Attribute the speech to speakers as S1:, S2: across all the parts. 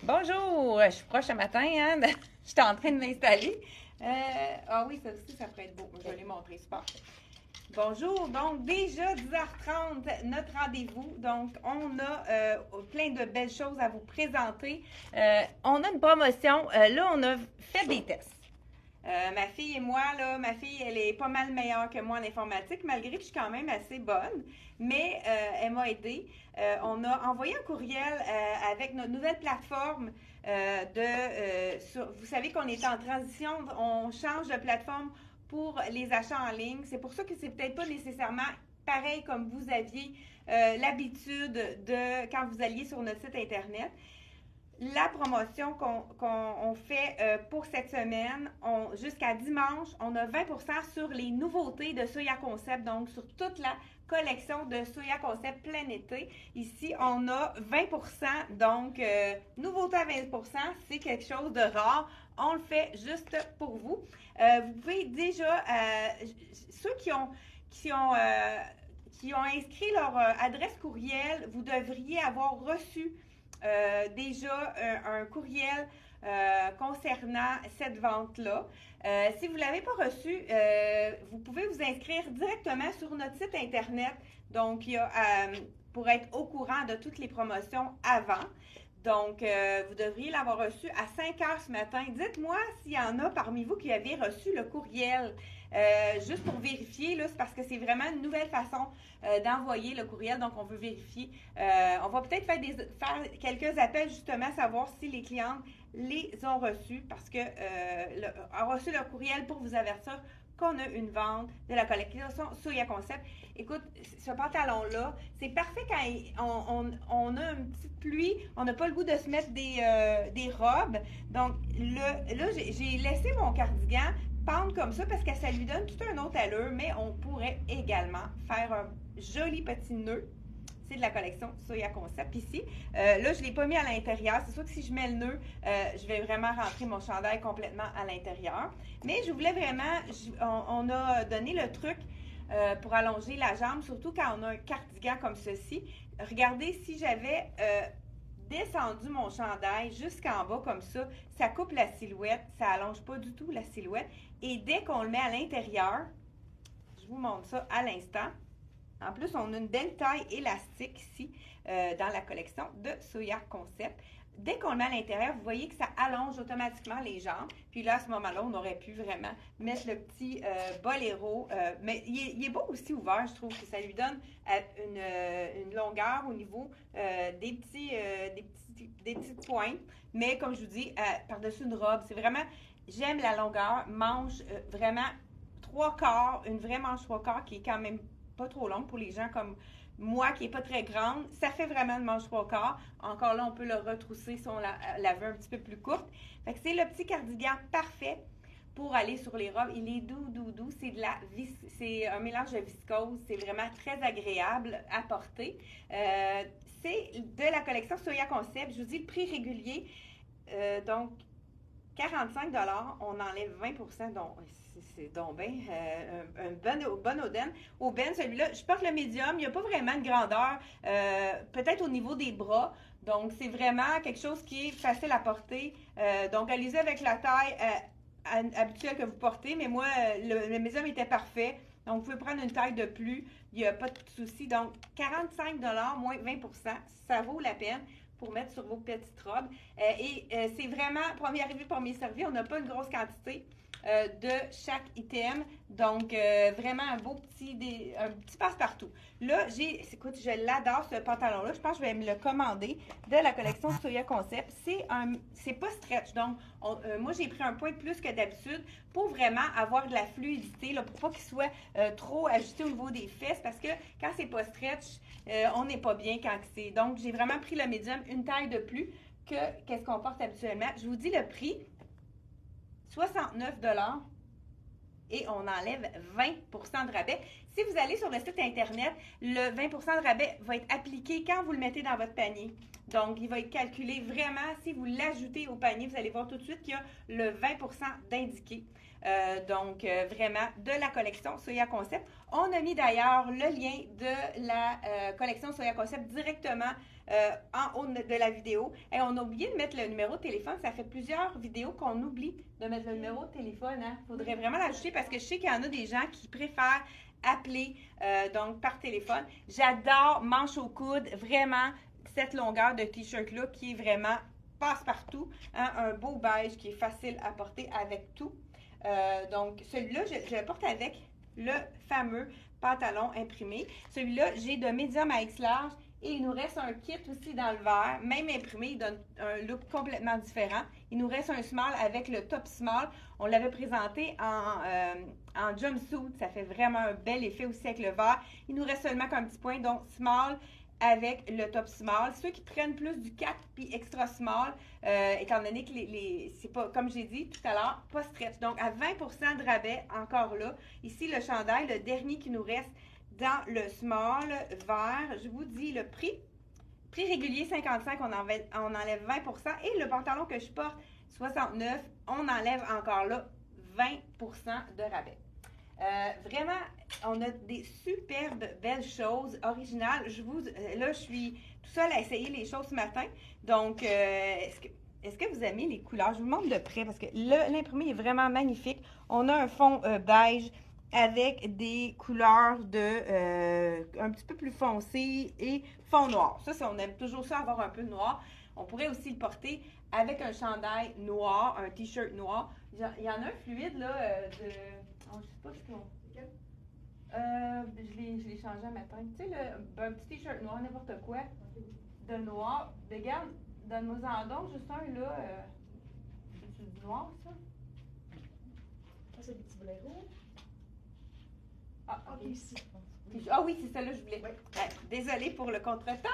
S1: Bonjour, je suis proche ce matin, hein? J'étais en train de m'installer. Ah oui, ça aussi, ça pourrait être beau. Je vais les montrer, super. Bonjour, donc déjà 10h30, notre rendez-vous. Donc, on a plein de belles choses à vous présenter. On a une promotion. Là, on a fait des tests. Ma fille et moi, là, ma fille, elle est pas mal meilleure que moi en informatique, malgré que je suis quand même assez bonne, mais elle m'a aidée. On a envoyé un courriel avec notre nouvelle plateforme vous savez qu'on est en transition, on change de plateforme pour les achats en ligne. C'est pour ça que c'est peut-être pas nécessairement pareil comme vous aviez l'habitude de quand vous alliez sur notre site Internet. La promotion qu'on fait pour cette semaine, jusqu'à dimanche, on a 20% sur les nouveautés de Soya Concept, donc sur toute la collection de Soya Concept plein été. Ici, on a 20%, donc nouveauté à 20%, c'est quelque chose de rare. On le fait juste pour vous. Vous pouvez déjà, ceux qui ont inscrit leur adresse courriel, vous devriez avoir reçu déjà un courriel concernant cette vente-là. Si vous ne l'avez pas reçu, vous pouvez vous inscrire directement sur notre site Internet. Donc, il y a pour être au courant de toutes les promotions avant. Donc, vous devriez l'avoir reçu à 5 heures ce matin. Dites-moi s'il y en a parmi vous qui avez reçu le courriel. Juste pour vérifier, là, c'est parce que c'est vraiment une nouvelle façon d'envoyer le courriel, donc on veut vérifier. On va peut-être faire quelques appels justement, savoir si les clientes les ont reçus, parce que ont reçu leur courriel pour vous avertir qu'on a une vente de la collection Soya Concept. Écoute, ce pantalon-là, c'est parfait quand on a une petite pluie, on n'a pas le goût de se mettre des robes. Donc là, j'ai laissé mon cardigan pendre comme ça parce que ça lui donne tout un autre allure, mais on pourrait également faire un joli petit nœud. C'est de la collection Soya Concept ici. Là, je ne l'ai pas mis à l'intérieur. C'est sûr que si je mets le nœud, je vais vraiment rentrer mon chandail complètement à l'intérieur. Mais je voulais vraiment, on a donné le truc pour allonger la jambe, surtout quand on a un cardigan comme ceci. Regardez, si j'avais descendu mon chandail jusqu'en bas comme ça coupe la silhouette, ça allonge pas du tout la silhouette. Et dès qu'on le met à l'intérieur, je vous montre ça à l'instant. En plus, on a une belle taille élastique ici dans la collection de Soya Concept. Dès qu'on le met à l'intérieur, vous voyez que ça allonge automatiquement les jambes. Puis là, à ce moment-là, on aurait pu vraiment mettre le petit boléro. Mais il est beau aussi ouvert, je trouve que ça lui donne une longueur au niveau des petites pointes. Mais comme je vous dis, par-dessus une robe, c'est vraiment, j'aime la longueur, manche vraiment 3/4, une vraie manche 3/4 qui est quand même pas trop longue pour les gens comme moi qui est pas très grande. Ça fait vraiment une manche 3/4. Encore là, on peut le retrousser si on la veut un petit peu plus courte. Fait que c'est le petit cardigan parfait pour aller sur les robes. Il est doux. C'est un mélange de viscose. C'est vraiment très agréable à porter. C'est de la collection Soya Concept. Je vous dis le prix régulier. Donc, 45 $, on enlève 20 %, donc c'est donc bien un bon aubaine. Celui-là, je porte le médium, il n'y a pas vraiment de grandeur, peut-être au niveau des bras, donc c'est vraiment quelque chose qui est facile à porter. Donc allez-y avec la taille habituelle que vous portez, mais moi, le médium était parfait. Donc, vous pouvez prendre une taille de plus, il n'y a pas de souci. Donc, 45 $ moins 20 %, ça vaut la peine pour mettre sur vos petites robes. C'est vraiment premier arrivé, premier servi. On n'a pas une grosse quantité de chaque item. Donc, vraiment un beau un petit passe-partout. Là, écoute, je l'adore ce pantalon-là. Je pense que je vais me le commander de la collection Soya Concept. C'est pas stretch. Donc, moi, j'ai pris un point de plus que d'habitude pour vraiment avoir de la fluidité, là, pour pas qu'il soit trop ajusté au niveau des fesses. Parce que quand c'est pas stretch, on n'est pas bien quand c'est. Donc, j'ai vraiment pris le médium, une taille de plus que qu'est-ce qu'on porte habituellement. Je vous dis le prix, 69 $ et on enlève 20 % de rabais. Si vous allez sur le site Internet, le 20 % de rabais va être appliqué quand vous le mettez dans votre panier. Donc, il va être calculé vraiment. Si vous l'ajoutez au panier, vous allez voir tout de suite qu'il y a le 20 % d'indiqué. Donc, vraiment, de la collection Soya Concept. On a mis d'ailleurs le lien de la collection Soya Concept directement en haut de la vidéo. Et on a oublié de mettre le numéro de téléphone. Ça fait plusieurs vidéos qu'on oublie de mettre le numéro de téléphone. Hein. Faudrait vraiment l'ajouter parce que je sais qu'il y en a des gens qui préfèrent appeler donc par téléphone. J'adore manche au coude, vraiment cette longueur de t-shirt-là qui est vraiment passe-partout. Hein, un beau beige qui est facile à porter avec tout. Donc, celui-là, je le porte avec le fameux pantalon imprimé. Celui-là, j'ai de médium à X large et il nous reste un kit aussi dans le vert, même imprimé, il donne un look complètement différent. Il nous reste un small avec le top small. On l'avait présenté en jumpsuit, ça fait vraiment un bel effet aussi avec le vert. Il nous reste seulement qu'un petit point, donc small avec le top small. Ceux qui prennent plus du 4 puis extra small, étant donné que c'est pas, comme j'ai dit tout à l'heure, pas stretch. Donc, à 20% de rabais, encore là. Ici, le chandail, le dernier qui nous reste dans le small vert. Je vous dis le prix. Prix régulier, 55, on enlève 20%. Et le pantalon que je porte, 69, on enlève encore là 20% de rabais. Vraiment, on a des superbes belles choses originales. Là, je suis tout seule à essayer les choses ce matin. Donc, est-ce que vous aimez les couleurs? Je vous montre de près parce que l'imprimé est vraiment magnifique. On a un fond beige avec des couleurs un petit peu plus foncées et fond noir. Ça, on aime toujours ça, avoir un peu de noir. On pourrait aussi le porter avec un chandail noir, un t-shirt noir. Il y en a un fluide, là, je sais pas ce qu'on... je l'ai changé un matin. Tu sais, un petit t-shirt noir, n'importe quoi, de noir. Regarde, donne-moi-en donc, juste un, là. C'est du noir, ça?
S2: C'est des petits blaireaux.
S1: Ah, ok.
S2: Ici.
S1: Ah oui, c'est ça là je voulais. Ouais, désolée pour le contretemps.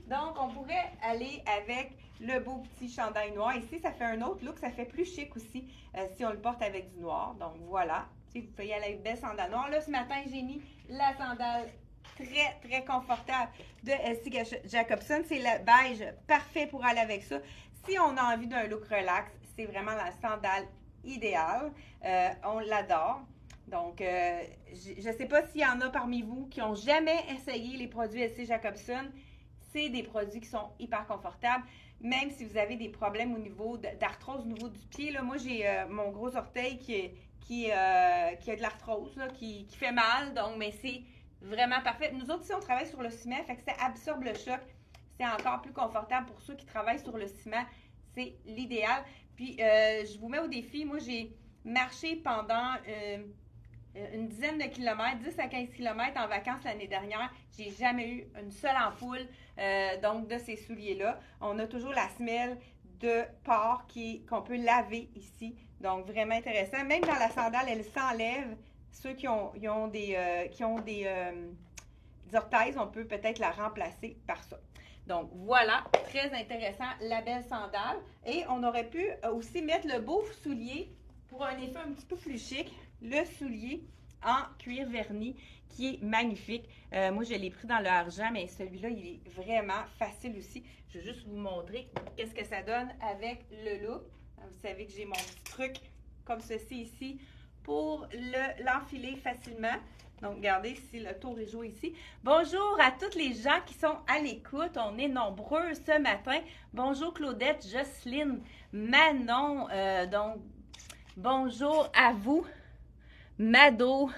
S1: Donc, on pourrait aller avec le beau petit chandail noir. Ici, ça fait un autre look. Ça fait plus chic aussi si on le porte avec du noir. Donc, voilà. Si vous pouvez aller avec une belle sandale noire. Là, ce matin, j'ai mis la sandale très, très confortable de S.C. Jacobson. C'est le beige parfait pour aller avec ça. Si on a envie d'un look relax, c'est vraiment la sandale idéale. On l'adore. Donc, je ne sais pas s'il y en a parmi vous qui n'ont jamais essayé les produits S.C. Jacobson. C'est des produits qui sont hyper confortables, même si vous avez des problèmes au niveau d'arthrose au niveau du pied. Là, moi, j'ai mon gros orteil qui a de l'arthrose, qui fait mal, donc, mais c'est vraiment parfait. Nous autres, ici, on travaille sur le ciment, fait que ça absorbe le choc. C'est encore plus confortable pour ceux qui travaillent sur le ciment. C'est l'idéal. Puis, je vous mets au défi. Moi, j'ai marché pendant une dizaine de kilomètres, 10 à 15 kilomètres en vacances l'année dernière. J'ai jamais eu une seule ampoule donc de ces souliers-là. On a toujours la semelle de porc qu'on peut laver ici. Donc, vraiment intéressant. Même dans la sandale, elle s'enlève. Ceux qui ont des orteils, on peut peut-être la remplacer par ça. Donc, voilà, très intéressant, la belle sandale. Et on aurait pu aussi mettre le beau soulier pour un effet un petit peu plus chic. Le soulier en cuir verni qui est magnifique. Moi, je l'ai pris dans le argent, mais celui-là, il est vraiment facile aussi. Je vais juste vous montrer qu'est-ce que ça donne avec le look. Vous savez que j'ai mon petit truc comme ceci ici pour l'enfiler facilement. Donc, regardez si le tour est joué ici. Bonjour à toutes les gens qui sont à l'écoute. On est nombreux ce matin. Bonjour Claudette, Jocelyne, Manon. Donc, bonjour à vous. Mado,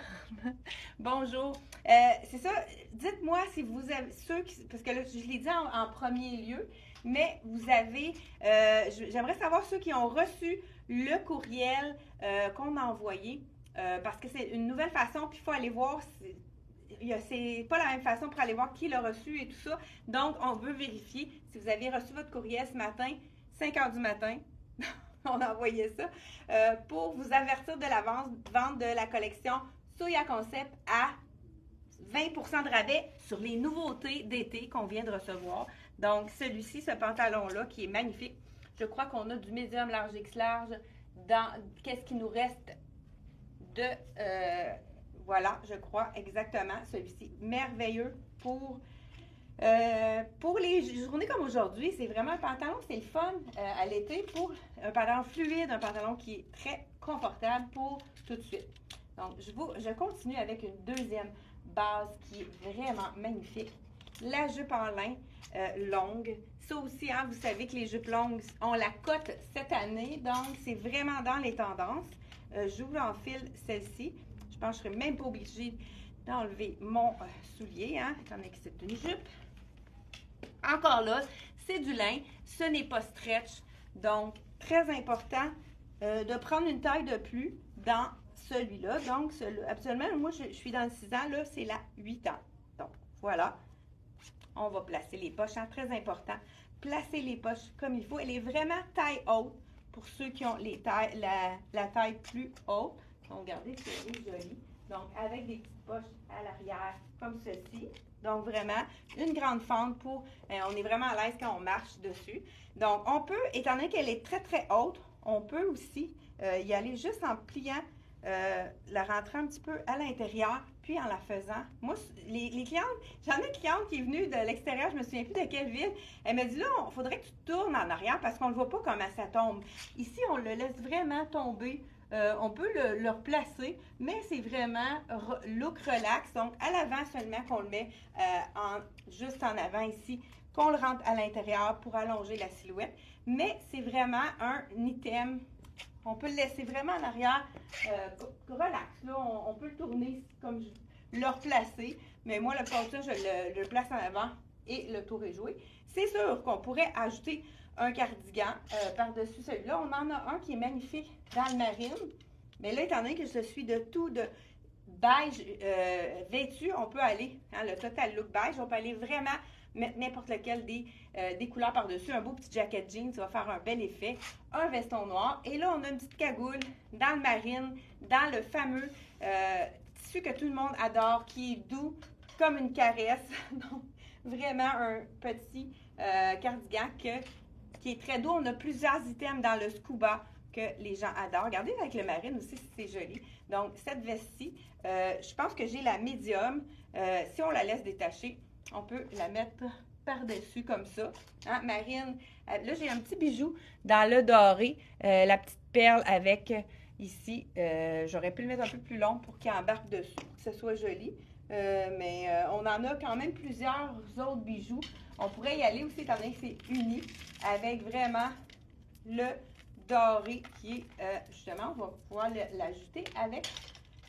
S1: bonjour. C'est ça, dites-moi si vous avez ceux qui, parce que là, je l'ai dit en premier lieu, mais vous avez, j'aimerais savoir ceux qui ont reçu le courriel qu'on a envoyé, parce que c'est une nouvelle façon, puis il faut aller voir, c'est pas la même façon pour aller voir qui l'a reçu et tout ça. Donc, on veut vérifier si vous avez reçu votre courriel ce matin, 5 heures du matin. On a envoyé ça pour vous avertir de la vente de la collection Soya Concept à 20% de rabais sur les nouveautés d'été qu'on vient de recevoir. Donc, celui-ci, ce pantalon-là, qui est magnifique. Je crois qu'on a du médium, large, X large dans qu'est-ce qui nous reste de... voilà, je crois exactement celui-ci. Merveilleux pour les journées comme aujourd'hui. C'est vraiment un pantalon, c'est le fun à l'été pour un pantalon fluide, un pantalon qui est très confortable pour tout de suite. Donc, je continue avec une deuxième base qui est vraiment magnifique. la jupe en lin longue. Ça aussi, hein, vous savez que les jupes longues, on la cote cette année, donc c'est vraiment dans les tendances. J'ouvre en fil celle-ci. Je pense que je ne serais même pas obligée d'enlever mon soulier, hein, étant donné que c'est une jupe. Encore là, c'est du lin, ce n'est pas stretch, donc très important de prendre une taille de plus dans celui-là. Donc, absolument, moi, je suis dans le 6 ans, là, c'est la 8 ans. Donc, voilà. On va placer les poches, hein, très important. Placer les poches comme il faut. Elle est vraiment taille haute pour ceux qui ont les tailles, la taille plus haute. Donc, regardez, c'est joli. Donc, avec des petites poches à l'arrière, comme ceci. Donc, vraiment, une grande fente pour... on est vraiment à l'aise quand on marche dessus. Donc, on peut, étant donné qu'elle est très, très haute, on peut aussi y aller juste en pliant, la rentrant un petit peu à l'intérieur, puis en la faisant. Moi, les clientes, j'en ai une cliente qui est venue de l'extérieur, je me souviens plus de quelle ville. Elle m'a dit, là, il faudrait que tu tournes en arrière parce qu'on ne voit pas comment ça tombe. Ici, on le laisse vraiment tomber. On peut le replacer, mais c'est vraiment look relax. Donc, à l'avant seulement qu'on le met juste en avant ici, qu'on le rentre à l'intérieur pour allonger la silhouette. Mais c'est vraiment un item. On peut le laisser vraiment en arrière, relax. Là, on peut le tourner comme le replacer. Mais moi, le plutôt, je le place en avant et le tour est joué. C'est sûr qu'on pourrait ajouter un cardigan par-dessus celui-là. On en a un qui est magnifique dans le marine. Mais là, étant donné que je suis de tout de beige vêtu, on peut aller, hein, le total look beige, on peut aller vraiment mettre n'importe lequel des couleurs par-dessus. Un beau petit jacket jeans, ça va faire un bel effet. Un veston noir. Et là, on a une petite cagoule dans le marine, dans le fameux tissu que tout le monde adore, qui est doux comme une caresse. Donc, vraiment un petit cardigan qui est très doux. On a plusieurs items dans le scuba que les gens adorent. Regardez avec le marine aussi, c'est joli. Donc, cette veste-ci, je pense que j'ai la médium. Si on la laisse détacher, on peut la mettre par-dessus comme ça. Hein, marine, là, j'ai un petit bijou dans le doré. La petite perle avec ici, j'aurais pu le mettre un peu plus long pour qu'il embarque dessus, que ce soit joli. Mais on en a quand même plusieurs autres bijoux. On pourrait y aller aussi, étant donné que c'est uni, avec vraiment le doré qui est, justement, on va pouvoir l'ajouter avec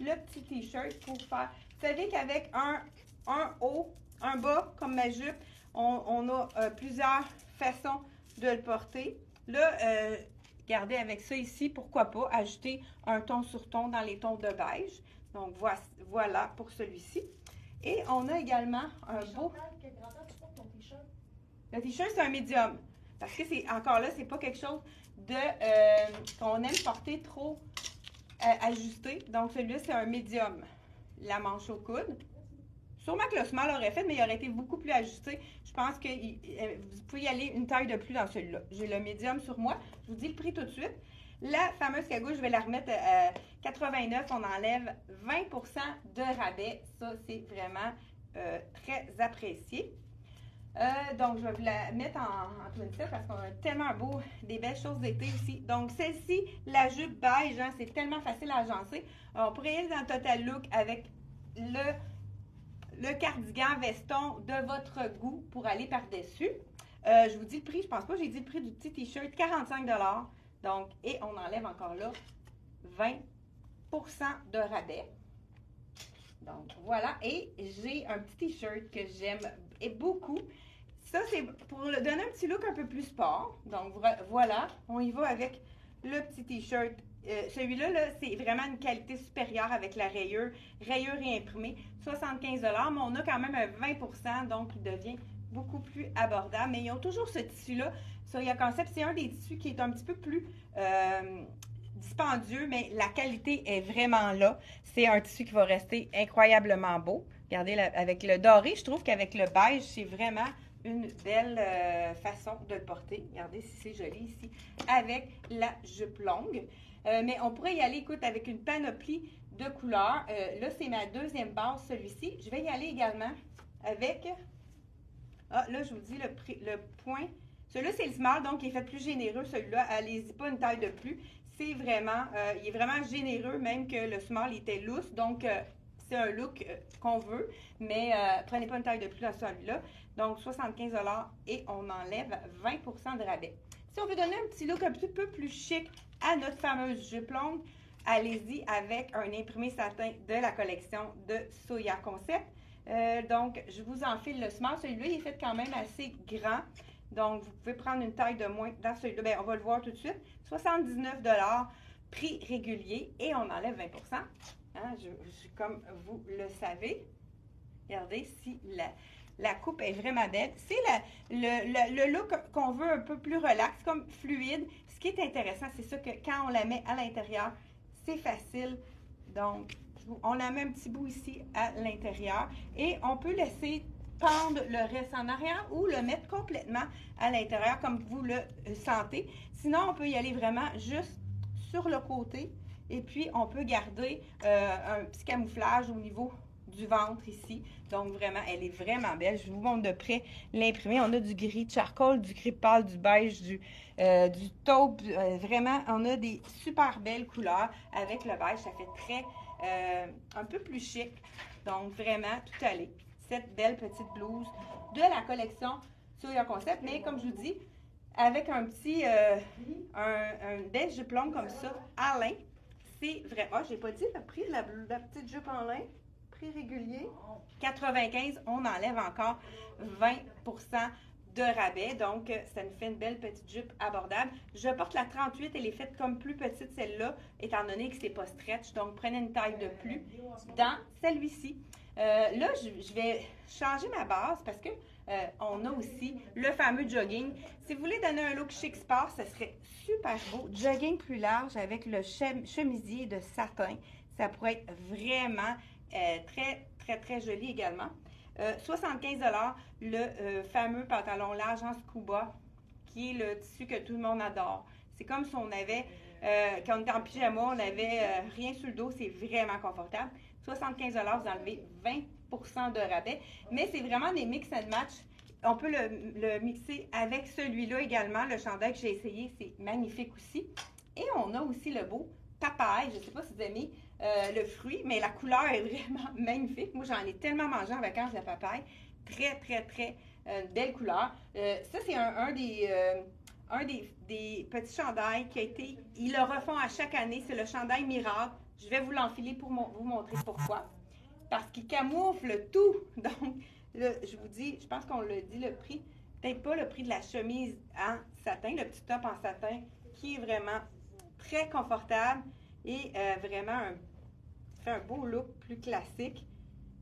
S1: le petit t-shirt pour faire... Vous savez qu'avec un haut, un bas, comme ma jupe, on a plusieurs façons de le porter. Là, regardez avec ça ici, pourquoi pas ajouter un ton sur ton dans les tons de beige. Donc, voilà pour celui-ci. Et on a également un beau...
S2: Quelle grandeur tu portes ton t-shirt?
S1: Le t-shirt, c'est un médium. Parce que c'est encore là, c'est pas quelque chose de qu'on aime porter trop ajusté. Donc, celui-là, c'est un médium. La manche au coude. Sûrement que le small aurait fait, mais il aurait été beaucoup plus ajusté. Je pense que vous pouvez y aller une taille de plus dans celui-là. J'ai le médium sur moi. Je vous dis le prix tout de suite. La fameuse cagoule, je vais la remettre à 89. On enlève 20% de rabais. Ça, c'est vraiment très apprécié. Donc, je vais vous la mettre en twin set parce qu'on a tellement des belles choses d'été ici. Donc, celle-ci, la jupe beige, hein, c'est tellement facile à agencer. On pourrait aller dans le total look avec le cardigan veston de votre goût pour aller par-dessus. Je vous dis le prix, je pense pas que j'ai dit le prix du petit t-shirt, 45 $. Donc, et on enlève encore là 20% de rabais. Donc, voilà. Et j'ai un petit t-shirt que j'aime beaucoup. Ça, c'est pour donner un petit look un peu plus sport. Donc, voilà. On y va avec le petit t-shirt. Celui-là, -là, c'est vraiment une qualité supérieure avec la rayure réimprimée. 75 $, mais on a quand même un 20 %, donc il devient beaucoup plus abordable. Mais ils ont toujours ce tissu-là. Soya Concept, c'est un des tissus qui est un petit peu plus dispendieux, mais la qualité est vraiment là. C'est un tissu qui va rester incroyablement beau. Regardez, avec le doré, je trouve qu'avec le beige, c'est vraiment une belle façon de le porter. Regardez si c'est joli ici, avec la jupe longue. Mais on pourrait y aller, écoute, avec une panoplie de couleurs. Là, c'est ma deuxième base, celui-ci. Je vais y aller également avec... Ah, là, je vous dis le point. Celui-là, c'est le small, donc il est fait plus généreux. Celui-là, allez-y pas une taille de plus. C'est vraiment, il est vraiment généreux, même que le small était loose. Donc, c'est un look qu'on veut, mais prenez pas une taille de plus dans celui-là. Donc, 75 $ et on enlève 20 % de rabais. Si on veut donner un petit look un petit peu plus chic à notre fameuse jupe longue, allez-y avec un imprimé satin de la collection de Soya Concept. Donc, je vous enfile le small. Celui-là, il est fait quand même assez grand. Donc, vous pouvez prendre une taille de moins dans celui-là. Bien, on va le voir tout de suite. 79 $, prix régulier et on enlève 20 %. Hein, comme vous le savez. Regardez si la coupe est vraiment belle. C'est le look qu'on veut un peu plus relax, comme fluide. Ce qui est intéressant, c'est ça que quand on la met à l'intérieur, c'est facile. Donc, on la met un petit bout ici à l'intérieur et on peut laisser pendre le reste en arrière ou le mettre complètement à l'intérieur comme vous le sentez. Sinon, on peut y aller vraiment juste sur le côté et puis on peut garder un petit camouflage au niveau du ventre ici. Donc, vraiment, elle est vraiment belle. Je vous montre de près l'imprimé. On a du gris charcoal, du gris pâle, du beige, du taupe. Vraiment, on a des super belles couleurs avec le beige. Ça fait très, un peu plus chic. Donc, vraiment, tout allé. Cette belle petite blouse de la collection Soya Concept. Mais comme je vous dis, avec un petit, une belle jupe longue comme ça, à lin. C'est vrai. Ah, j'ai pas dit le prix de la petite jupe en lin. Prix régulier. 95, on enlève encore 20 % de rabais. Donc, ça nous fait une belle petite jupe abordable. Je porte la 38. Elle est faite comme plus petite, celle-là, étant donné que c'est pas stretch. Donc, prenez une taille de plus dans celui-ci. Là, je vais changer ma base parce que on a aussi le fameux jogging. Si vous voulez donner un look chic sport, ce serait super beau. Jogging plus large avec le chemisier de satin. Ça pourrait être vraiment très, très, très joli également. 75 $, le fameux pantalon large en scuba, qui est le tissu que tout le monde adore. C'est comme si on avait, quand on était en pyjama, on n'avait rien sur le dos. C'est vraiment confortable. 75 $, vous enlevez 20 % de rabais. Mais c'est vraiment des mix and match. On peut le mixer avec celui-là également. Le chandail que j'ai essayé, c'est magnifique aussi. Et on a aussi le beau papaye. Je ne sais pas si vous aimez le fruit, mais la couleur est vraiment magnifique. Moi, j'en ai tellement mangé en vacances, la papaye. Très, très, très belle couleur. Ça, c'est un des petits chandails qui a été... Ils le refont à chaque année. C'est le chandail miracle. Je vais vous l'enfiler pour vous montrer pourquoi. Parce qu'il camoufle tout. Donc, là, je vous dis, je pense qu'on l'a dit, le prix. Peut-être pas le prix de la chemise en satin, le petit top en satin, qui est vraiment très confortable et vraiment fait un beau look plus classique.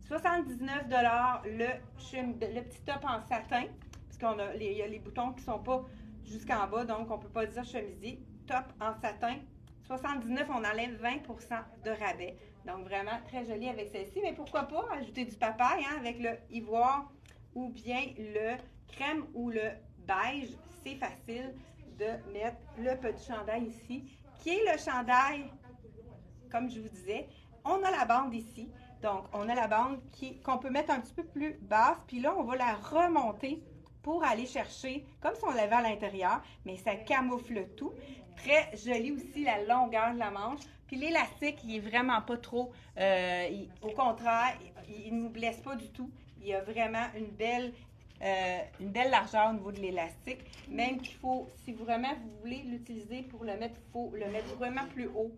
S1: 79 $ le petit top en satin, parce qu'il y a les boutons qui ne sont pas jusqu'en bas, donc on ne peut pas dire chemisier. Top en satin. 79, on enlève 20 % de rabais. Donc, vraiment très joli avec celle-ci. Mais pourquoi pas ajouter du papaye avec le ivoire ou bien le crème ou le beige. C'est facile de mettre le petit chandail ici, qui est le chandail, comme je vous disais. On a la bande ici. Donc, on a la bande qu'on peut mettre un petit peu plus basse. Puis là, on va la remonter pour aller chercher, comme si on l'avait à l'intérieur, mais ça camoufle tout. Très joli aussi la longueur de la manche. Puis l'élastique, il est vraiment pas trop, au contraire, il ne nous blesse pas du tout. Il y a vraiment une belle largeur au niveau de l'élastique. Même qu'il faut, si vraiment vous voulez l'utiliser pour le mettre, il faut le mettre vraiment plus haut.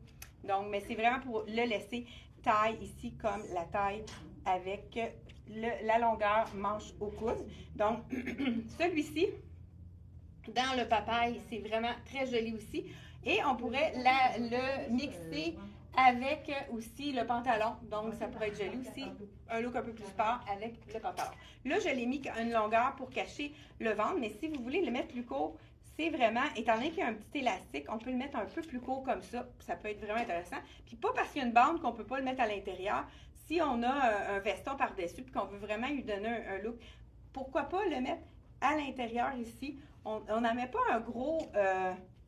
S1: Donc, mais c'est vraiment pour le laisser taille ici comme la taille avec la longueur manche au coude. Donc, celui-ci, dans le papaye, c'est vraiment très joli aussi. Et on pourrait le mixer avec aussi le pantalon. Donc, ça pourrait être joli aussi. Un look un peu plus sport avec le pantalon. Là, je l'ai mis une longueur pour cacher le ventre. Mais si vous voulez le mettre plus court, c'est vraiment, étant donné qu'il y a un petit élastique, on peut le mettre un peu plus court comme ça. Ça peut être vraiment intéressant. Puis pas parce qu'il y a une bande qu'on ne peut pas le mettre à l'intérieur. Si on a un veston par-dessus et qu'on veut vraiment lui donner un look, pourquoi pas le mettre à l'intérieur ici? On n'en met pas un gros...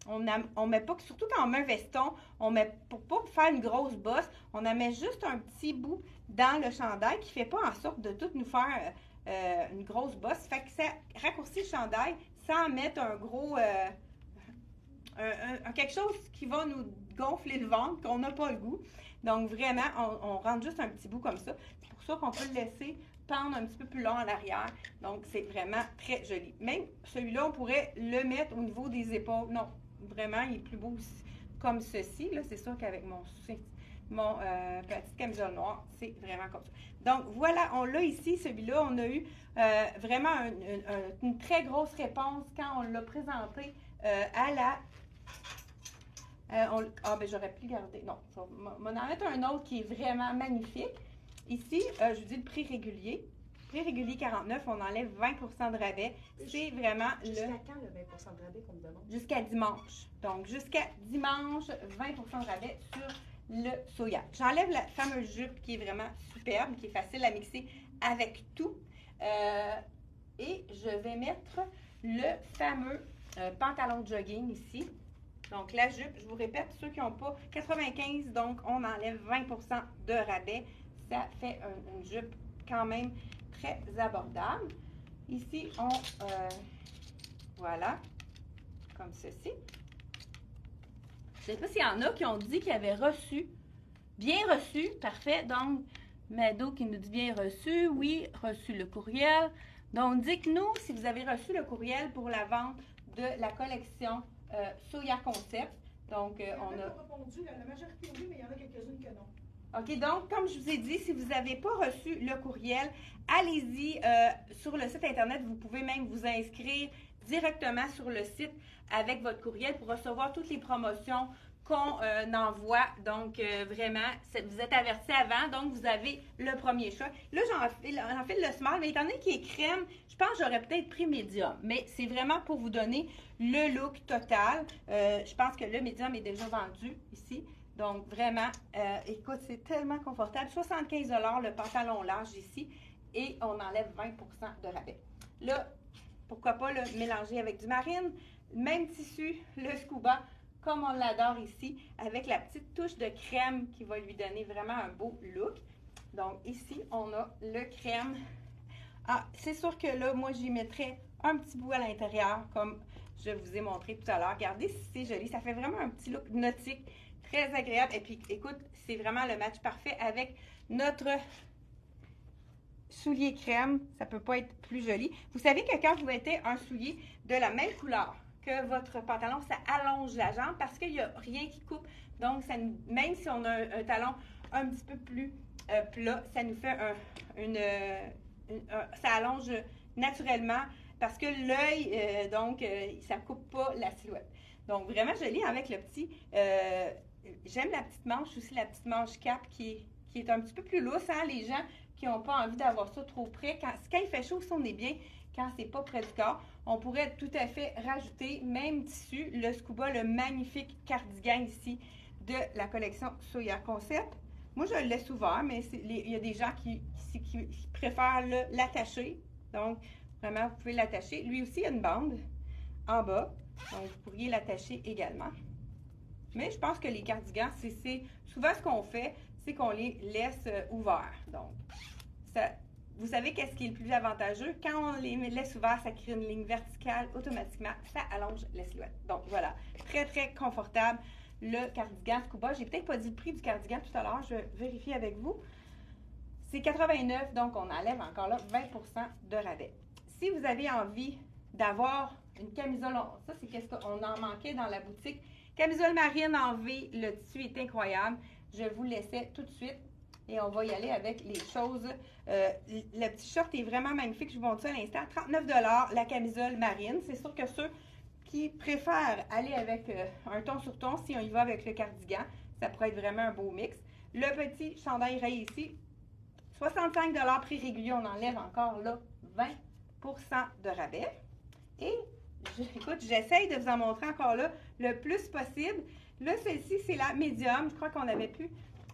S1: on met pas, surtout quand on met un veston, on met, pour pas faire une grosse bosse, on en met juste un petit bout dans le chandail qui fait pas en sorte de tout nous faire une grosse bosse. Fait que ça raccourcit le chandail sans mettre un gros... quelque chose qui va nous gonfler le ventre, qu'on n'a pas le goût. Donc, vraiment, on rentre juste un petit bout comme ça. C'est pour ça qu'on peut le laisser pendre un petit peu plus long en arrière. Donc, c'est vraiment très joli. Même celui-là, on pourrait le mettre au niveau des épaules. Non, vraiment, il est plus beau aussi, comme ceci. Là, c'est sûr qu'avec mon petite camisole noire, c'est vraiment comme ça. Donc, voilà, on l'a ici, celui-là. On a eu vraiment une très grosse réponse quand on l'a présenté à la... ben j'aurais pu le garder. Non, je vais en mettre un autre qui est vraiment magnifique. Ici, je vous dis le prix régulier. Prix régulier 49, on enlève 20 de rabais. C'est vraiment
S2: Jusqu'à quand le 20 de rabais qu'on me demande?
S1: Jusqu'à dimanche. Donc, jusqu'à dimanche, 20 de rabais sur le soya. J'enlève la fameuse jupe qui est vraiment superbe, qui est facile à mixer avec tout. Et je vais mettre le fameux pantalon de jogging ici. Donc, la jupe, je vous répète, ceux qui n'ont pas 95, donc on enlève 20 de rabais. Ça fait une jupe quand même très abordable. Ici, voilà, comme ceci. Je ne sais pas s'il y en a qui ont dit qu'ils avaient reçu, bien reçu, parfait. Donc, Mado qui nous dit bien reçu, oui, reçu le courriel. Donc, dites-nous si vous avez reçu le courriel pour la vente de la collection Soya Concept. Donc,
S2: on a répondu, la majorité oui, mais il y en a quelques-unes que non.
S1: OK, donc, comme je vous ai dit, si vous n'avez pas reçu le courriel, allez-y sur le site Internet. Vous pouvez même vous inscrire directement sur le site avec votre courriel pour recevoir toutes les promotions qu'on envoie. Donc, vraiment, vous êtes averti avant, donc vous avez le premier choix. Là, j'en fais le small, mais étant donné qu'il est crème, je pense que j'aurais peut-être pris médium. Mais c'est vraiment pour vous donner le look total. Je pense que le médium est déjà vendu ici. Donc, vraiment, écoute, c'est tellement confortable. 75 $ le pantalon large ici et on enlève 20 de rabais. Là, pourquoi pas le mélanger avec du marine. Même tissu, le scuba, comme on l'adore ici, avec la petite touche de crème qui va lui donner vraiment un beau look. Donc, ici, on a le crème. Ah, c'est sûr que là, moi, j'y mettrais un petit bout à l'intérieur, comme je vous ai montré tout à l'heure. Regardez si c'est joli. Ça fait vraiment un petit look nautique. Très agréable. Et puis, écoute, c'est vraiment le match parfait avec notre soulier crème. Ça ne peut pas être plus joli. Vous savez que quand vous mettez un soulier de la même couleur que votre pantalon, ça allonge la jambe parce qu'il n'y a rien qui coupe. Donc, ça nous, même si on a un talon un petit peu plus plat, ça nous fait ça allonge naturellement parce que l'œil, ça ne coupe pas la silhouette. Donc, vraiment joli avec le petit... j'aime la petite manche aussi, la petite manche cap qui est un petit peu plus lousse. Hein? Les gens qui n'ont pas envie d'avoir ça trop près, quand il fait chaud, si on est bien, quand c'est pas près du corps, on pourrait tout à fait rajouter, même tissu, le scuba, le magnifique cardigan ici de la collection Soya Concept. Moi, je le laisse ouvert, mais il y a des gens qui préfèrent l'attacher. Donc, vraiment, vous pouvez l'attacher. Lui aussi, il y a une bande en bas. Donc, vous pourriez l'attacher également. Mais je pense que les cardigans, c'est souvent ce qu'on fait, c'est qu'on les laisse ouverts. Donc, vous savez qu'est-ce qui est le plus avantageux? Quand on les laisse ouverts, ça crée une ligne verticale automatiquement. Ça allonge la silhouette. Donc, voilà. Très, très confortable. Le cardigan scuba. J'ai peut-être pas dit le prix du cardigan tout à l'heure. Je vais vérifier avec vous. C'est 89, donc on enlève encore là 20 de rabais. Si vous avez envie d'avoir une camisole, ça c'est qu'est-ce qu'on en manquait dans la boutique. Camisole marine en V, le tissu est incroyable. Je vous laissais tout de suite et on va y aller avec les choses. Le petit short est vraiment magnifique, je vous montre ça à l'instant. 39 $ la camisole marine. C'est sûr que ceux qui préfèrent aller avec un ton sur ton, si on y va avec le cardigan, ça pourrait être vraiment un beau mix. Le petit chandail rayé ici, 65 $ prix régulier, on enlève encore là 20 de rabais. Et écoute, j'essaye de vous en montrer encore là le plus possible. Là, celle-ci, c'est la médium. Je crois qu'on avait plus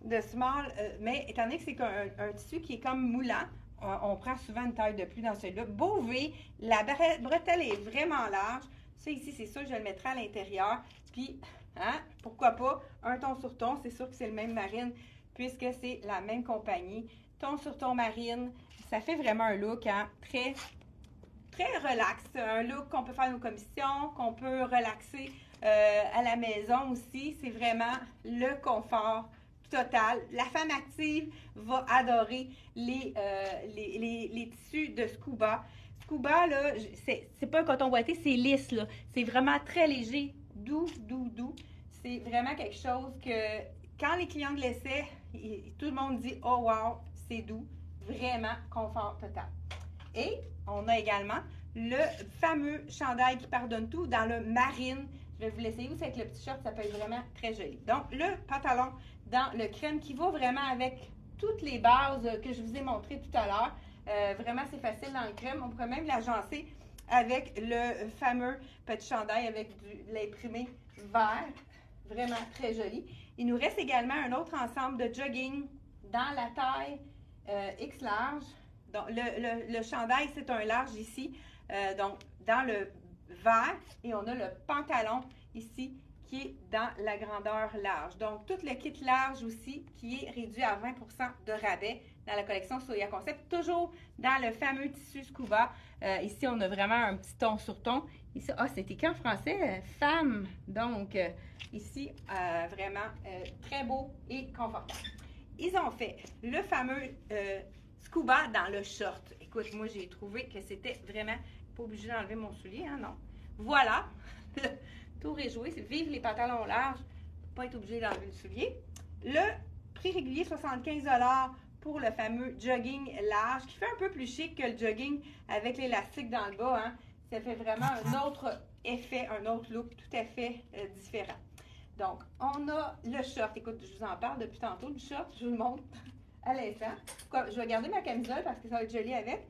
S1: de small, mais étant donné que c'est un tissu qui est comme moulant, on prend souvent une taille de plus dans celui-là. Beau V, la bretelle est vraiment large. Ça ici, c'est sûr que je le mettrai à l'intérieur. Puis, hein, pourquoi pas, un ton sur ton, c'est sûr que c'est le même marine, puisque c'est la même compagnie. Ton sur ton marine, ça fait vraiment un look hein, très relax. Un look qu'on peut faire nos commissions, qu'on peut relaxer à la maison aussi. C'est vraiment le confort total. La femme active va adorer les tissus de Scuba. Scuba, là, c'est pas un coton boité, c'est lisse, là. C'est vraiment très léger, doux, doux, doux. C'est vraiment quelque chose que, quand les clients l'essaient, tout le monde dit « Oh wow, c'est doux ». Vraiment confort total. Et on a également le fameux chandail qui pardonne tout dans le marine. Je vais vous l'essayer aussi avec le petit short, ça peut être vraiment très joli. Donc, le pantalon dans le crème qui va vraiment avec toutes les bases que je vous ai montrées tout à l'heure. Vraiment, c'est facile dans le crème. On pourrait même l'agencer avec le fameux petit chandail avec l'imprimé vert. Vraiment très joli. Il nous reste également un autre ensemble de jogging dans la taille X large. Donc, le chandail, c'est un large ici. Donc, dans le vert. Et on a le pantalon ici qui est dans la grandeur large. Donc, tout le kit large aussi qui est réduit à 20% de rabais dans la collection Soya Concept. Toujours dans le fameux tissu Scuba. Ici, on a vraiment un petit ton sur ton. Ici, c'est écrit en français, femme. Donc, ici, vraiment très beau et confortable. Ils ont fait le fameux Scuba dans le short. Écoute, moi, j'ai trouvé que c'était vraiment pas obligé d'enlever mon soulier, hein, non. Voilà, le tour est joué. C'est vive les pantalons larges, pas être obligé d'enlever le soulier. Le prix régulier, 75 $ pour le fameux jogging large, qui fait un peu plus chic que le jogging avec l'élastique dans le bas, hein. Ça fait vraiment un autre effet, un autre look tout à fait différent. Donc, on a le short. Écoute, je vous en parle depuis tantôt, le short, je vous le montre à l'instant. Je vais garder ma camisole parce que ça va être joli avec.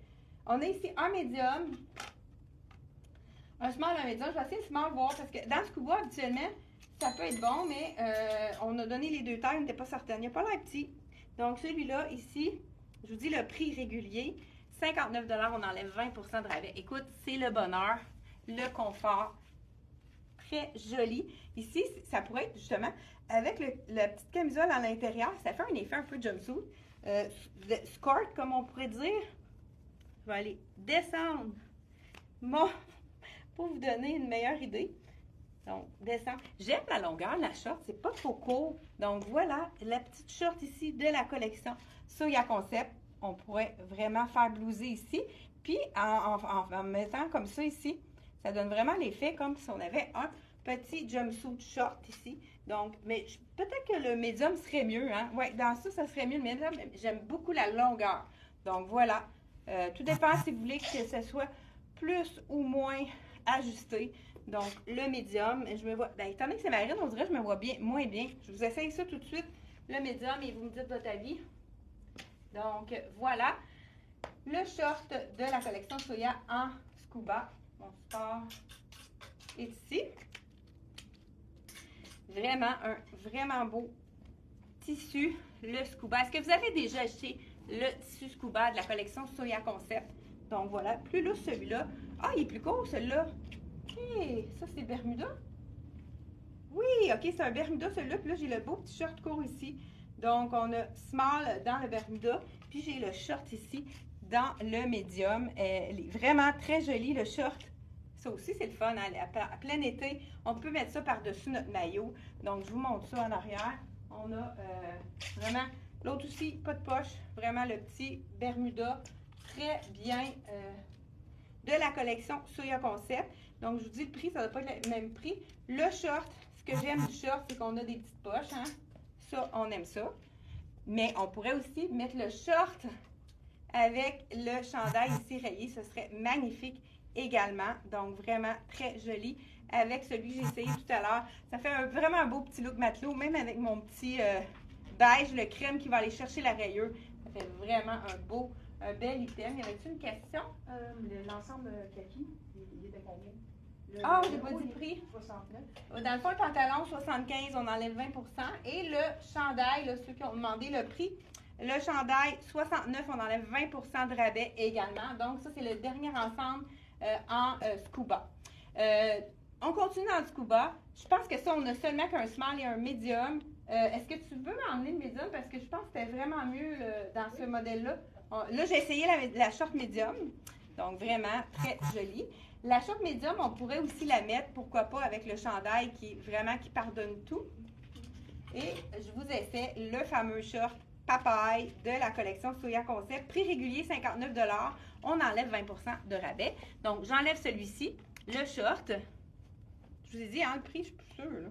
S1: On a ici un médium, un small, un médium. Je vais essayer de small voir parce que dans ce Scuba, habituellement, ça peut être bon, mais on a donné les deux tailles, on n'était pas certaine. Il n'y a pas l'air petit. Donc, celui-là, ici, je vous dis le prix régulier, 59 $, on enlève 20% de rabais. Écoute, c'est le bonheur, le confort, très joli. Ici, ça pourrait être justement, avec la petite camisole à l'intérieur, ça fait un effet un peu jumpsuit. Skirt, comme on pourrait dire. Je vais aller descendre pour vous donner une meilleure idée. Donc, descendre. J'aime la longueur, la short, c'est pas trop court. Donc, voilà la petite short ici de la collection Soya Concept. On pourrait vraiment faire blouser ici. Puis, en mettant comme ça ici, ça donne vraiment l'effet comme si on avait un petit jumpsuit short ici. Donc, mais peut-être que le médium serait mieux, hein? Oui, dans ça serait mieux le médium. J'aime beaucoup la longueur. Donc, voilà. Tout dépend si vous voulez que ce soit plus ou moins ajusté. Donc, le médium, je me vois, étant donné que c'est marine, on dirait que je me vois moins bien. Je vous essaye ça tout de suite, le médium, et vous me dites votre avis. Donc, voilà. Le short de la collection Soya en Scuba. Mon sport est ici. Vraiment, un vraiment beau tissu, le Scuba. Est-ce que vous avez déjà acheté le tissu Scuba de la collection Soya Concept? Donc voilà, plus lourd celui-là. Ah, il est plus court celui-là. OK, ça c'est Bermuda. Oui, OK, c'est un Bermuda celui-là. Puis là, j'ai le beau petit short court ici. Donc, on a small dans le Bermuda. Puis j'ai le short ici dans le médium. Vraiment très joli le short. Ça aussi, c'est le fun. Hein? À plein été, on peut mettre ça par-dessus notre maillot. Donc, je vous montre ça en arrière. On a vraiment l'autre aussi, pas de poche. Vraiment le petit Bermuda. Très bien de la collection Soya Concept. Donc, je vous dis le prix, ça ne doit pas être le même prix. Le short, ce que j'aime du short, c'est qu'on a des petites poches. Hein? Ça, on aime ça. Mais on pourrait aussi mettre le short avec le chandail ici rayé. Ce serait magnifique également. Donc, vraiment très joli. Avec celui que j'ai essayé tout à l'heure. Ça fait vraiment un beau petit look matelot. Même avec mon petit beige, le crème qui va aller chercher la rayure. Ça fait vraiment un bel item. Y avait-tu une question?
S2: L'ensemble kaki, il était combien?
S1: Ah, j'ai pas dit le prix.
S2: 69.
S1: Dans le fond, le pantalon, 75, on enlève 20%. Et le chandail, là, ceux qui ont demandé le prix, le chandail, 69, on enlève 20% de rabais également. Donc, ça, c'est le dernier ensemble en Scuba. On continue dans le Scuba. Je pense que ça, on a seulement qu'un small et un medium. Est-ce que tu veux m'emmener le medium? Parce que je pense que c'était vraiment mieux dans ce modèle-là. Là, j'ai essayé la short medium. Donc, vraiment très jolie. La short medium, on pourrait aussi la mettre, pourquoi pas, avec le chandail qui pardonne tout. Et je vous essaie le fameux short papaye de la collection Soya Concept. Prix régulier, 59 $. On enlève 20 % de rabais. Donc, j'enlève celui-ci, le short. Je vous ai dit, hein, le prix, je suis plus sûre. Là.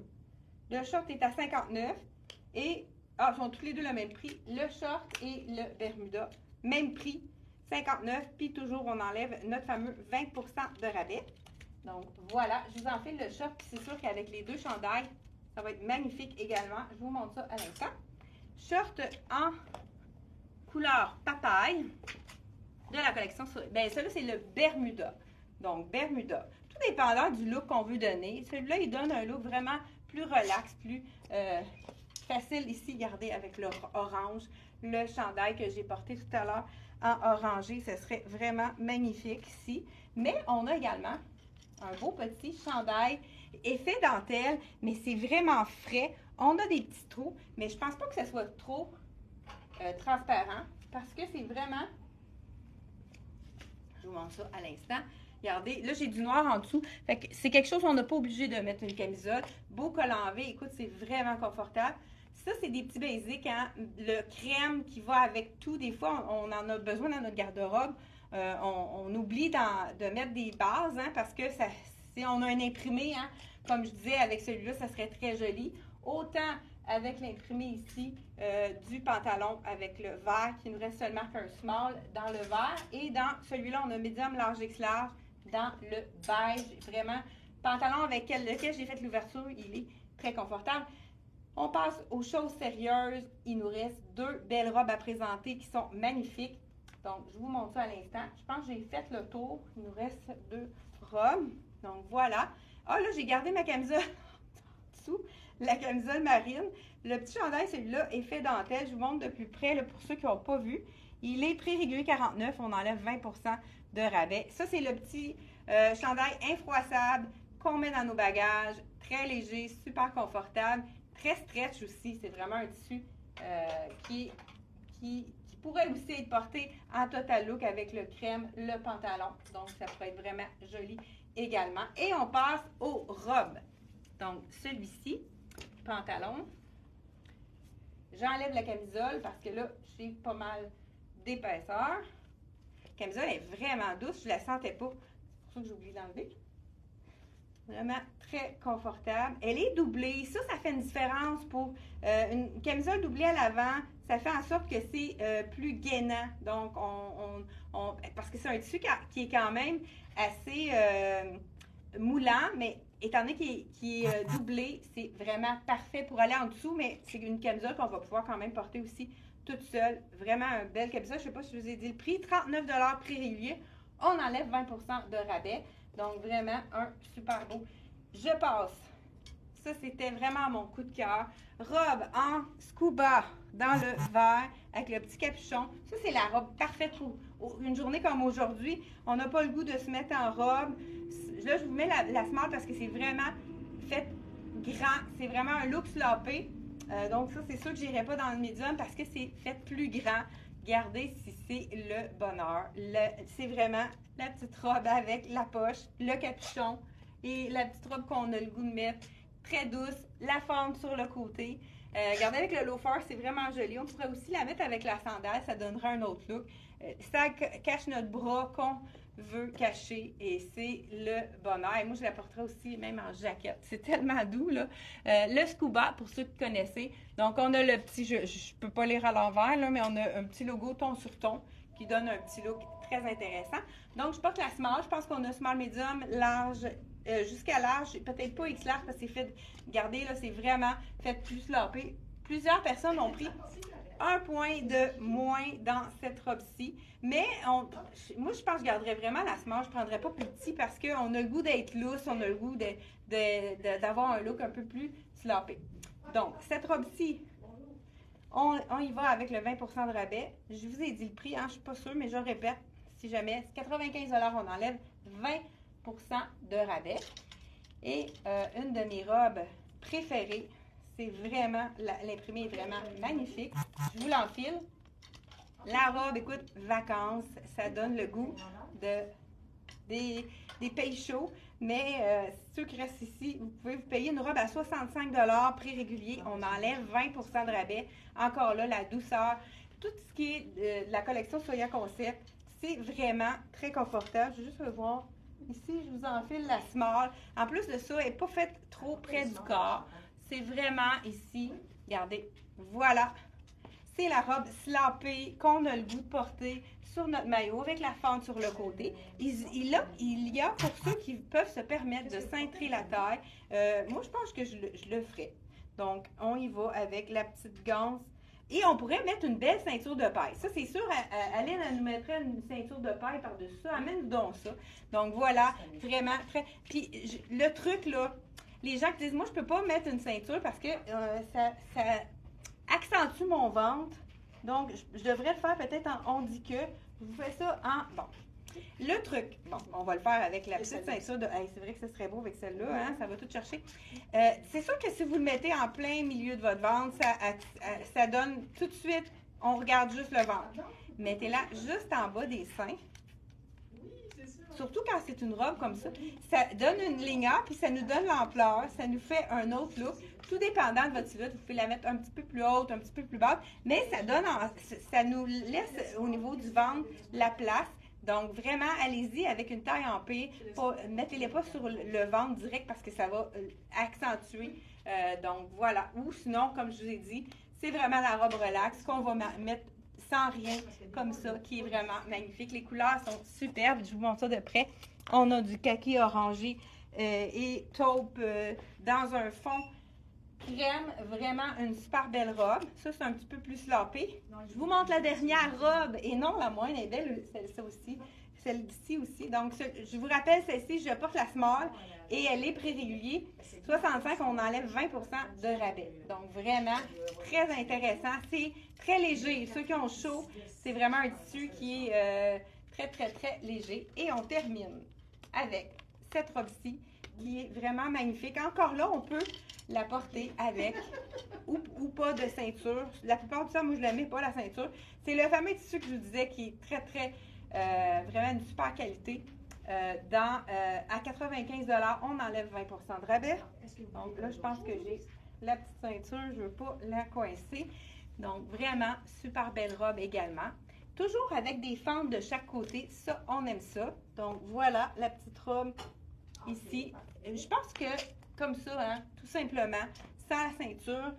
S1: Le short est à 59 et, ils sont tous les deux le même prix. Le short et le Bermuda, même prix, 59. Puis toujours, on enlève notre fameux 20 % de rabais. Donc, voilà, je vous enfile le short. Puis c'est sûr qu'avec les deux chandails, ça va être magnifique également. Je vous montre ça à l'instant. Short en couleur papaye de la collection. Bien, celui-là, c'est le Bermuda. Donc, Bermuda. Tout dépendant du look qu'on veut donner. Celui-là, il donne un look vraiment plus relax, plus facile ici. Regardez, avec l'orange, le chandail que j'ai porté tout à l'heure en orangé. Ce serait vraiment magnifique ici. Mais on a également un beau petit chandail effet dentelle, mais c'est vraiment frais. On a des petits trous, mais je pense pas que ce soit trop transparent parce que c'est vraiment... Je vous montre ça à l'instant. Regardez, là, j'ai du noir en dessous. Fait que c'est quelque chose, on n'a pas obligé de mettre une camisole. Beau col en V. Écoute, c'est vraiment confortable. Ça, c'est des petits basiques, hein? Le crème qui va avec tout. Des fois, on en a besoin dans notre garde-robe. On oublie de mettre des bases, hein, parce que ça, si on a un imprimé, hein, comme je disais, avec celui-là, ça serait très joli. Autant avec l'imprimé ici du pantalon avec le vert, qui nous reste seulement qu'un small dans le vert. Et dans celui-là, on a medium, large, X large dans le beige. Vraiment, pantalon avec lequel j'ai fait l'ouverture, il est très confortable. On passe aux choses sérieuses. Il nous reste deux belles robes à présenter qui sont magnifiques. Donc, je vous montre ça à l'instant. Je pense que j'ai fait le tour. Il nous reste deux robes. Donc, voilà. Ah, là, j'ai gardé ma camisole en dessous. La camisole marine. Le petit chandail, celui-là, est fait dentelle. Je vous montre de plus près, là, pour ceux qui n'ont pas vu. Il est prix régulier 49. On enlève 20 % de rabais. Ça, c'est le petit chandail infroissable qu'on met dans nos bagages. Très léger, super confortable. Très stretch aussi. C'est vraiment un tissu qui pourrait aussi être porté en total look avec le crème, le pantalon. Donc, ça pourrait être vraiment joli également. Et on passe aux robes. Donc, celui-ci, pantalon. J'enlève la camisole parce que là, j'ai pas mal d'épaisseur. La camisole est vraiment douce. Je ne la sentais pas. C'est pour ça que j'ai oublié d'enlever. Vraiment très confortable. Elle est doublée. Ça fait une différence pour une camisole doublée à l'avant. Ça fait en sorte que c'est plus gainant. Donc, parce que c'est un tissu qui est quand même assez moulant, mais étant donné qu'il est doublé, c'est vraiment parfait pour aller en dessous, mais c'est une camisole qu'on va pouvoir quand même porter aussi toute seule. Vraiment une belle camisole. Je ne sais pas si je vous ai dit le prix. 39 $ prix régulier. On enlève 20 % de rabais. Donc, vraiment, un super beau. Je passe. Ça, c'était vraiment mon coup de cœur. Robe en scuba dans le vert avec le petit capuchon. Ça, c'est la robe parfaite pour une journée comme aujourd'hui. On n'a pas le goût de se mettre en robe. Là, je vous mets la small parce que c'est vraiment fait grand. C'est vraiment un look sloppé. Donc, ça, c'est sûr que je n'irai pas dans le medium parce que c'est fait plus grand. Regardez si c'est le bonheur. C'est vraiment la petite robe avec la poche, le capuchon et la petite robe qu'on a le goût de mettre. Très douce, la forme sur le côté. Regardez avec le loafer, c'est vraiment joli. On pourrait aussi la mettre avec la sandale, ça donnerait un autre look. Ça cache notre bras qu'on veut cacher et c'est le bonheur. Et moi, je la porterais aussi même en jaquette. C'est tellement doux, là. Le scuba, pour ceux qui connaissez. Donc, on a le petit, je ne peux pas lire à l'envers, là, mais on a un petit logo ton sur ton qui donne un petit look très intéressant. Donc, je porte la small. Je pense qu'on a small, medium, large, jusqu'à large. Peut-être pas X large parce que c'est fait, regardez, là, c'est vraiment fait plus sloppé. Plusieurs personnes ont pris un point de moins dans cette robe-ci. Mais moi, je pense que je garderais vraiment la small. Je ne prendrais pas plus petit parce qu'on a le goût d'être loose. On a le goût d'avoir un look un peu plus sloppé. Donc, cette robe-ci, on y va avec le 20 % de rabais. Je vous ai dit le prix, hein, je ne suis pas sûre, mais je répète, si jamais, c'est 95 $, on enlève 20 % de rabais. Et une de mes robes préférées, c'est vraiment, l'imprimé est vraiment magnifique. Je vous l'enfile. La robe, écoute, vacances, ça donne le goût des pays chauds. Mais ceux qui restent ici, vous pouvez vous payer une robe à 65 prix régulier. On enlève 20 de rabais. Encore là, la douceur. Tout ce qui est de la collection Soya Concept, c'est vraiment très confortable. Je vais juste voir. Ici, je vous enfile la small. En plus de ça, elle n'est pas faite trop près du corps. C'est vraiment ici. Regardez. Voilà. C'est la robe slapée qu'on a le goût de porter sur notre maillot avec la fente sur le côté. Il y a pour ceux qui peuvent se permettre de cintrer la taille. Moi, je pense que je le ferais. Donc, on y va avec la petite ganse. Et on pourrait mettre une belle ceinture de paille. Ça, c'est sûr, Aline, elle nous mettrait une ceinture de paille par-dessus ça. Amène donc ça. Donc, voilà, vraiment très... Puis, le truc, là, les gens qui disent, moi, je peux pas mettre une ceinture parce que ça accentue mon ventre. Donc, je devrais le faire peut-être en on dit que. Je vous fais ça en... Bon. Le truc, bon, on va le faire avec la petite ceinture de... Hey, c'est vrai que ce serait beau avec celle-là, hein? Ça va tout chercher. C'est sûr que si vous le mettez en plein milieu de votre ventre, ça donne tout de suite, on regarde juste le ventre. Mettez-la juste en bas des seins. Surtout quand c'est une robe comme ça. Ça donne une ligne, puis ça nous donne l'ampleur, ça nous fait un autre look. Tout dépendant de votre silhouette, vous pouvez la mettre un petit peu plus haute, un petit peu plus basse, mais ça nous laisse au niveau du ventre la place. Donc, vraiment, allez-y avec une taille en P. Mettez-les pas sur le ventre direct parce que ça va accentuer. Donc, voilà. Ou sinon, comme je vous ai dit, c'est vraiment la robe relax qu'on va mettre sans rien, comme ça, qui est vraiment magnifique. Les couleurs sont superbes. Je vous montre ça de près. On a du kaki orangé et taupe dans un fond crème. Vraiment une super belle robe. Ça, c'est un petit peu plus slopé. Je vous montre la dernière robe et non la moindre. Elle est belle, celle-ci aussi. Celle-ci aussi. Donc, je vous rappelle, celle-ci, je porte la small et elle est prix régulier. 65, on enlève 20 de rabais. Donc, vraiment, très intéressant. C'est très léger. Ceux qui ont chaud, c'est vraiment un tissu qui est très, très, très léger. Et on termine avec cette robe-ci qui est vraiment magnifique. Encore là, on peut la porter avec ou pas de ceinture. La plupart du temps, moi, je ne la mets pas, la ceinture. C'est le fameux tissu que je vous disais qui est très, très, vraiment une super qualité. À 95 $, on enlève 20 de rabais. Donc là, je pense que j'ai la petite ceinture. Je ne veux pas la coincer. Donc, vraiment, super belle robe également. Toujours avec des fentes de chaque côté. Ça, on aime ça. Donc, voilà la petite robe ici. Je pense que, comme ça, hein, tout simplement, sans la ceinture.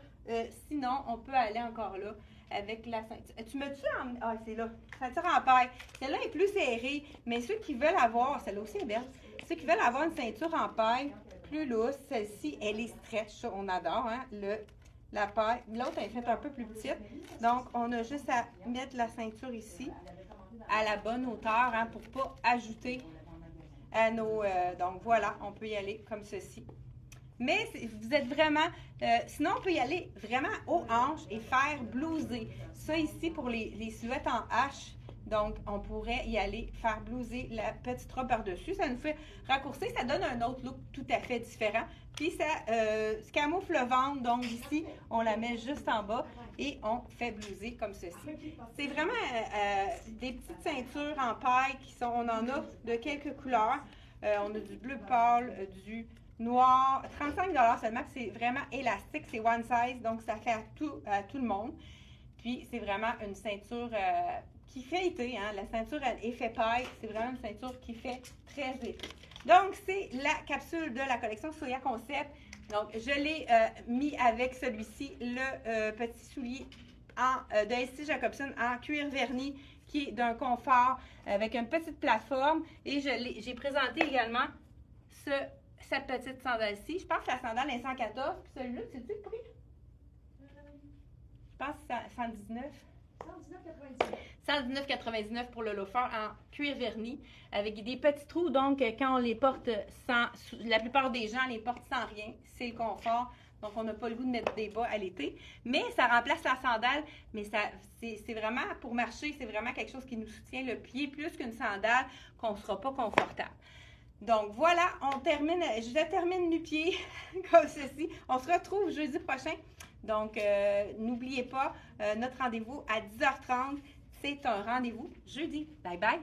S1: Sinon, on peut aller encore là avec la ceinture. Tu me dis en... Ah, c'est là. Ceinture en paille. Celle-là est plus serrée, mais ceux qui veulent avoir... Celle-là aussi est belle. Ceux qui veulent avoir une ceinture en paille plus lousse, celle-ci, elle est stretch. On adore, hein, la paille. L'autre, elle est faite un peu plus petite. Donc, on a juste à mettre la ceinture ici à la bonne hauteur, hein, pour ne pas ajouter à nos... donc, voilà, on peut y aller comme ceci. Mais vous êtes vraiment... sinon, on peut y aller vraiment aux hanches et faire blouser. Ça ici, pour les silhouettes en H, donc on pourrait y aller faire blouser la petite robe par-dessus. Ça nous fait raccourcir, ça donne un autre look tout à fait différent. Puis ça se camoufle le ventre, donc ici, on la met juste en bas et on fait blouser comme ceci. C'est vraiment des petites ceintures en paille qui sont... On en a de quelques couleurs. On a du bleu pâle, du... noir, 35 $ seulement, c'est vraiment élastique, c'est one size, donc ça fait à tout le monde. Puis c'est vraiment une ceinture qui fait été, hein? La ceinture effet paille, c'est vraiment une ceinture qui fait très été. Donc c'est la capsule de la collection Soya Concept. Donc je l'ai mis avec celui-ci, le petit soulier de S.C. Jacobson en cuir verni, qui est d'un confort avec une petite plateforme. Et j'ai présenté également cette petite sandale-ci. Je pense que la sandale est 114. Puis celui-là, c'est-tu le prix? Je pense que c'est 119. 119,99 pour le loafer en cuir verni avec des petits trous. Donc, quand on les porte sans... La plupart des gens les portent sans rien. C'est le confort. Donc, on n'a pas le goût de mettre des bas à l'été. Mais ça remplace la sandale. Mais c'est vraiment, pour marcher, c'est vraiment quelque chose qui nous soutient le pied plus qu'une sandale qu'on ne sera pas confortable. Donc, voilà, je termine nu-pied comme ceci. On se retrouve jeudi prochain. Donc, n'oubliez pas, notre rendez-vous à 10h30, c'est un rendez-vous jeudi. Bye bye!